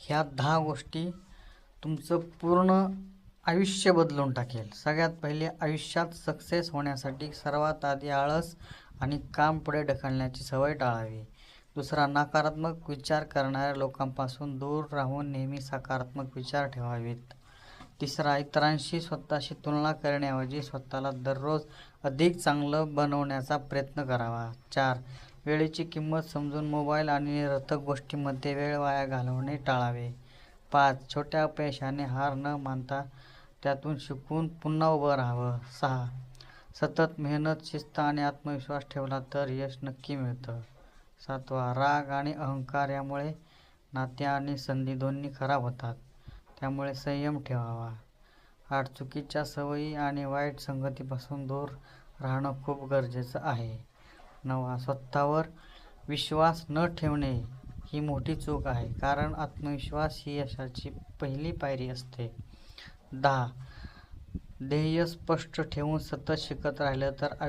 ह्या 10 गोष्टी तुमचं पूर्ण आयुष्य बदलून टाकेल. सगळ्यात पहिले, आयुष्यात सक्सेस होण्यासाठी सर्वात आधी आळस आणि काम पुढे ढकलण्याची सवय टाळावी. दुसरा, नकारात्मक विचार करणाऱ्या लोकांपासून दूर राहून नेहमी सकारात्मक विचार ठेवावेत. तिसरा, इतरांशी स्वतःशी तुलना करण्याऐवजी स्वतःला दररोज अधिक चांगलं बनवण्याचा प्रयत्न करावा. 4, वेळेची किंमत समजून मोबाईल आणि निरर्थक गोष्टींमध्ये वेळ वाया घालवणे टाळावे. 5, छोट्या अपयशाने हार न मानता त्यातून शिकून पुन्हा उभं राहावं. 6, सतत मेहनत, शिस्त आणि आत्मविश्वास ठेवला तर यश नक्की मिळतं. 7, राग आणि अहंकार यामुळे नाते आणि संधी दोन्ही खराब होतात, त्यामुळे संयम ठेवावा. 8, चुकीच्या सवयी आणि वाईट संगतीपासून दूर राहणं खूप गरजेचं आहे. 9, स्वतःवर विश्वास न ठेवणे ही मोठी चूक आहे, कारण आत्मविश्वास ही यशाची पहिली पायरी असते. 10, ध्येय स्पष्ट ठेवून सतत शिकत राहिलं तर